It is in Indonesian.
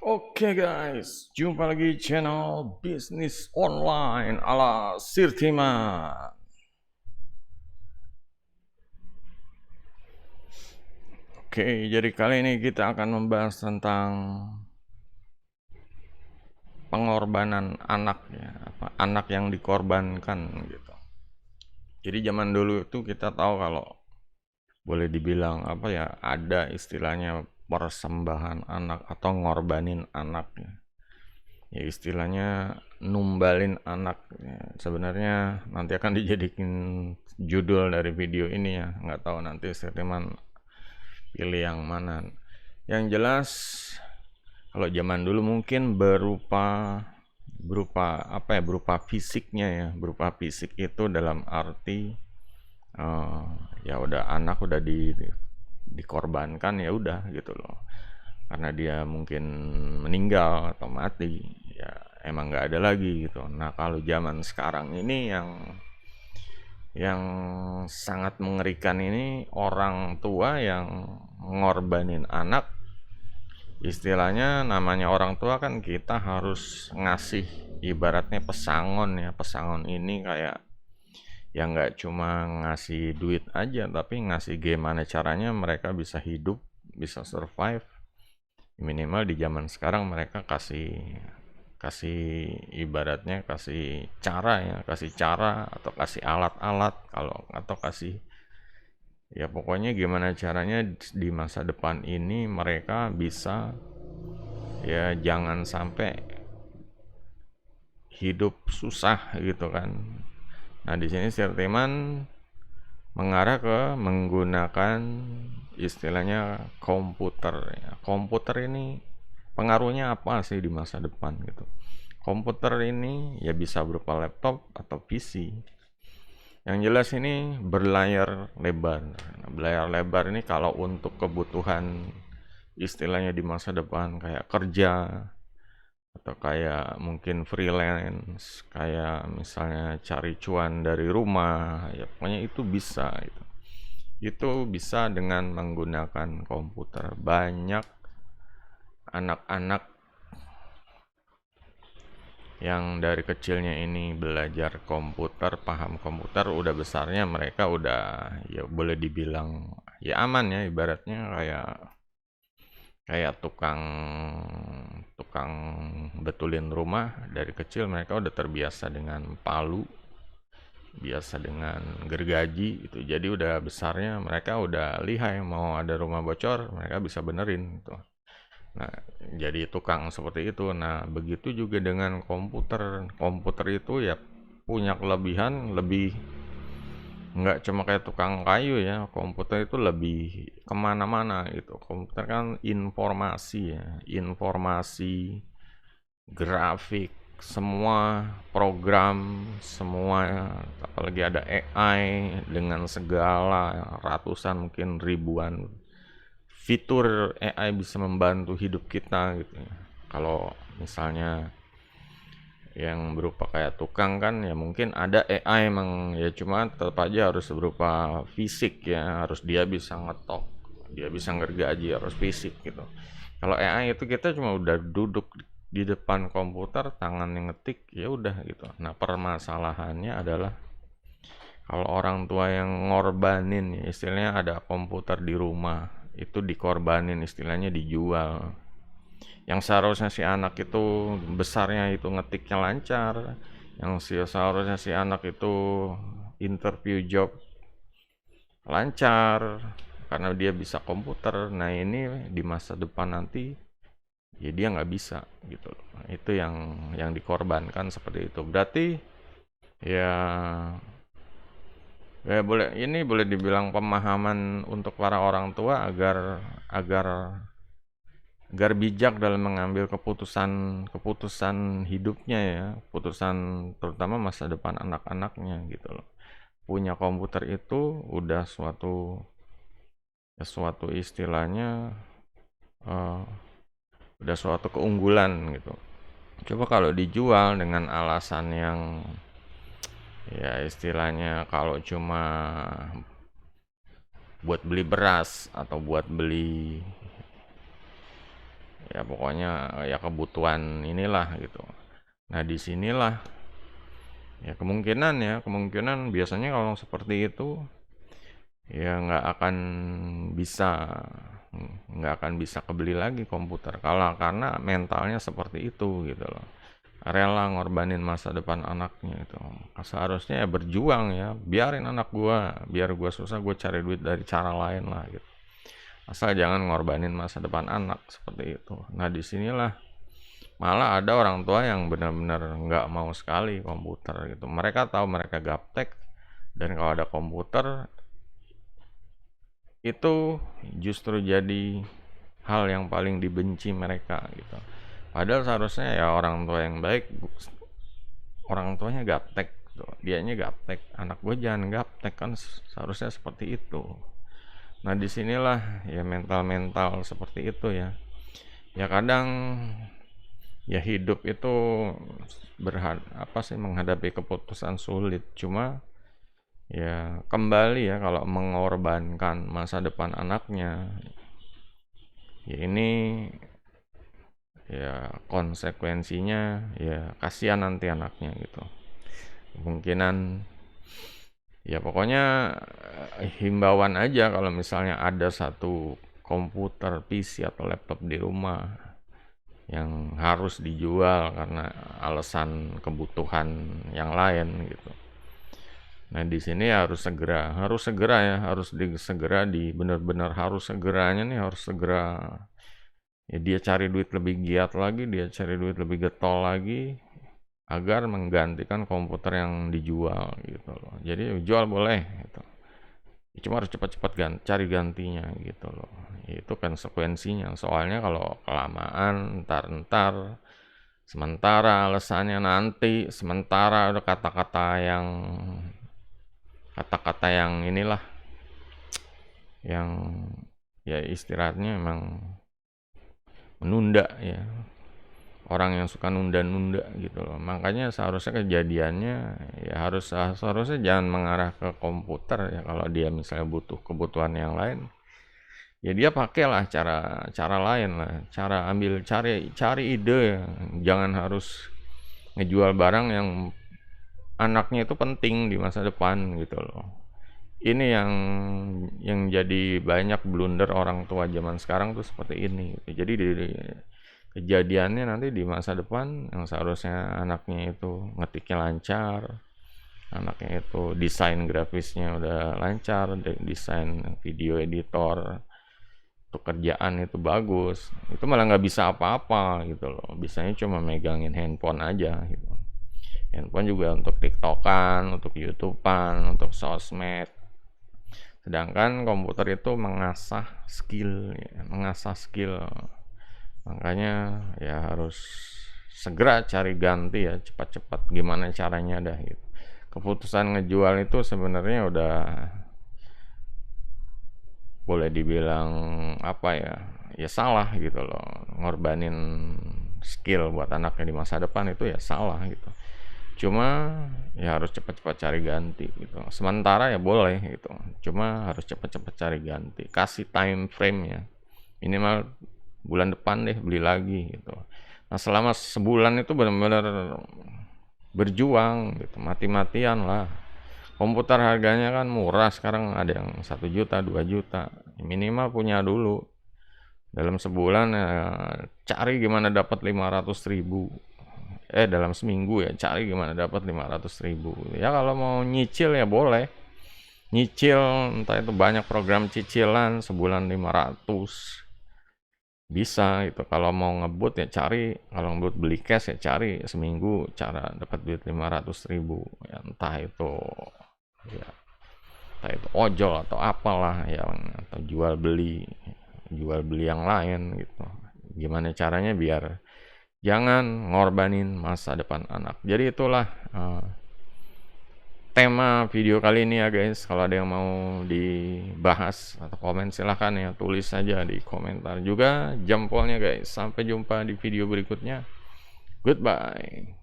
Oke guys, jumpa lagi channel bisnis online ala Sirtiman. Oke, jadi kali ini kita akan membahas tentang pengorbanan anak ya, anak yang dikorbankan gitu. Jadi zaman dulu itu kita tahu kalau boleh dibilang ada istilahnya persembahan anak atau ngorbanin anak ya. Ya istilahnya numbalin anak ya. Sebenarnya nanti akan dijadikan judul dari video ini ya, nggak tahu nanti Setiman pilih yang mana. Yang jelas kalau zaman dulu mungkin berupa berupa berupa fisiknya ya, berupa fisik itu dalam arti eh, ya udah anak udah dikorbankan ya udah gitu loh, karena dia mungkin meninggal atau mati ya, emang nggak ada lagi gitu. Nah kalau zaman sekarang ini yang sangat mengerikan ini orang tua yang ngorbanin anak. Istilahnya namanya orang tua kan kita harus ngasih ibaratnya pesangon ya. Pesangon ini kayak ya nggak cuma ngasih duit aja, tapi ngasih gimana caranya mereka bisa hidup, bisa survive. Minimal di zaman sekarang mereka kasih kasih ibaratnya kasih cara ya, kasih cara atau kasih alat-alat, kalau atau kasih ya pokoknya gimana caranya di masa depan ini mereka bisa ya jangan sampai hidup susah gitu kan. Nah di sini Sirteman mengarah ke menggunakan istilahnya komputer ya. Komputer ini pengaruhnya apa sih di masa depan gitu. Komputer ini ya bisa berupa laptop atau PC. Yang jelas ini berlayar lebar. Nah, berlayar lebar ini kalau untuk kebutuhan istilahnya di masa depan kayak kerja atau kayak mungkin freelance, kayak misalnya cari cuan dari rumah, ya pokoknya itu bisa gitu. Itu bisa dengan menggunakan komputer. Banyak anak-anak yang dari kecilnya ini belajar komputer, paham komputer, udah besarnya mereka udah ya boleh dibilang ya aman ya, ibaratnya kayak kayak tukang tukang betulin rumah. Dari kecil mereka udah terbiasa dengan palu, biasa dengan gergaji itu. Jadi udah besarnya mereka udah lihai, mau ada rumah bocor mereka bisa benerin gitu. Nah, jadi tukang seperti itu. Nah, begitu juga dengan komputer. Komputer itu ya punya kelebihan lebih, nggak cuma kayak tukang kayu ya. Komputer itu lebih kemana-mana gitu. Komputer kan informasi ya, informasi, grafik, semua program, semua, apalagi ada AI dengan segala ratusan mungkin ribuan fitur AI bisa membantu hidup kita gitu ya. Kalau misalnya yang berupa kayak tukang kan ya mungkin ada AI emang ya, cuma tetap aja harus berupa fisik ya, harus dia bisa ngetok, dia bisa ngergaji, harus fisik gitu. Kalau AI itu kita cuma udah duduk di depan komputer, tangan yang ngetik ya udah gitu. Nah permasalahannya adalah kalau orang tua yang ngorbanin ya, istilahnya ada komputer di rumah itu dikorbanin, istilahnya dijual. Yang seharusnya si anak itu besarnya itu ngetiknya lancar, yang seharusnya si anak itu interview job lancar karena dia bisa komputer. Nah ini di masa depan nanti ya dia nggak bisa gitu loh. Itu yang dikorbankan seperti itu. Berarti ya ya boleh, ini boleh dibilang pemahaman untuk para orang tua agar agar agar bijak dalam mengambil keputusan hidupnya ya, keputusan terutama masa depan anak-anaknya gitu loh. Punya komputer itu udah suatu istilahnya, eh, udah suatu keunggulan gitu. Coba kalau dijual dengan alasan yang ya istilahnya kalau cuma buat beli beras atau buat beli ya pokoknya ya kebutuhan inilah gitu. Nah di sinilah ya kemungkinan biasanya kalau seperti itu ya bisa nggak akan bisa kebeli lagi komputer kalau karena mentalnya seperti itu gitu loh, rela ngorbanin masa depan anaknya itu. Seharusnya ya berjuang, ya biarin anak biar gua susah, gua cari duit dari cara lain lah gitu, asal jangan ngorbanin masa depan anak seperti itu. Nah disinilah malah ada orang tua yang benar-benar nggak mau sekali komputer gitu, mereka tahu mereka gaptek, dan kalau ada komputer itu justru jadi hal yang paling dibenci mereka gitu. Padahal seharusnya ya orang tua yang baik, orang tuanya gaptek gitu. Dianya gaptek, anak gue jangan gaptek, kan seharusnya seperti itu. Nah disinilah ya mental-mental seperti itu ya. Ya kadang ya hidup itu menghadapi keputusan sulit. Cuma ya kembali ya, kalau mengorbankan masa depan anaknya, ya ini ya konsekuensinya ya kasihan nanti anaknya gitu. Kemungkinan ya pokoknya himbauan aja, kalau misalnya ada satu komputer, PC atau laptop di rumah yang harus dijual karena alasan kebutuhan yang lain gitu. Nah di sini harus segera ya, benar-benar harus segeranya nih, harus segera ya, dia cari duit lebih giat lagi, dia cari duit lebih getol lagi agar menggantikan komputer yang dijual gitu loh. Jadi jual boleh gitu, cuma harus cepat-cepat cari gantinya gitu loh. Itu konsekuensinya, soalnya kalau kelamaan ntar sementara alasannya nanti, sementara ada kata-kata yang inilah, yang ya istirahatnya emang menunda ya, orang yang suka nunda-nunda gitu loh. Makanya seharusnya kejadiannya ya seharusnya jangan mengarah ke komputer ya. Kalau dia misalnya butuh kebutuhan yang lain, ya dia pakailah cara lain lah, cari ide ya. Jangan harus ngejual barang yang anaknya itu penting di masa depan gitu loh. Ini yang jadi banyak blunder orang tua zaman sekarang tuh seperti ini gitu. Jadi kejadiannya nanti di masa depan, yang seharusnya anaknya itu ngetiknya lancar, anaknya itu desain grafisnya udah lancar, desain video editor, untuk kerjaan itu bagus, itu malah nggak bisa apa-apa gitu loh. Bisanya cuma megangin handphone aja gitu. Handphone juga untuk tiktokan, untuk youtubean, untuk sosmed. Sedangkan komputer itu mengasah skill ya, makanya ya harus segera cari ganti ya, cepat-cepat gimana caranya dah gitu. Keputusan ngejual itu sebenarnya udah boleh dibilang ya salah gitu loh. Ngorbanin skill buat anaknya di masa depan itu ya salah gitu. Cuma ya harus cepat-cepat cari ganti gitu. Sementara ya boleh gitu, cuma harus cepat-cepat cari ganti, kasih time frame ya, minimal bulan depan deh beli lagi gitu. Nah selama sebulan itu benar-benar berjuang gitu, mati-matian lah. Komputer harganya kan murah sekarang, ada yang 1 juta 2 juta, minimal punya dulu. Dalam sebulan ya cari gimana dapat 500.000, dalam seminggu ya cari gimana dapat 500.000 ya. Kalau mau nyicil ya boleh nyicil, entah itu banyak program cicilan, sebulan 500 bisa gitu. Kalau mau ngebut ya cari, kalau ngebut beli cash ya cari seminggu cara dapat duit 500.000 ya, entah itu ojol atau apalah yang, atau jual beli yang lain gitu. Gimana caranya biar jangan ngorbanin masa depan anak. Jadi itulah tema video kali ini ya guys. Kalau ada yang mau dibahas atau komen silahkan ya, tulis saja di komentar juga jempolnya guys. Sampai jumpa di video berikutnya. Goodbye.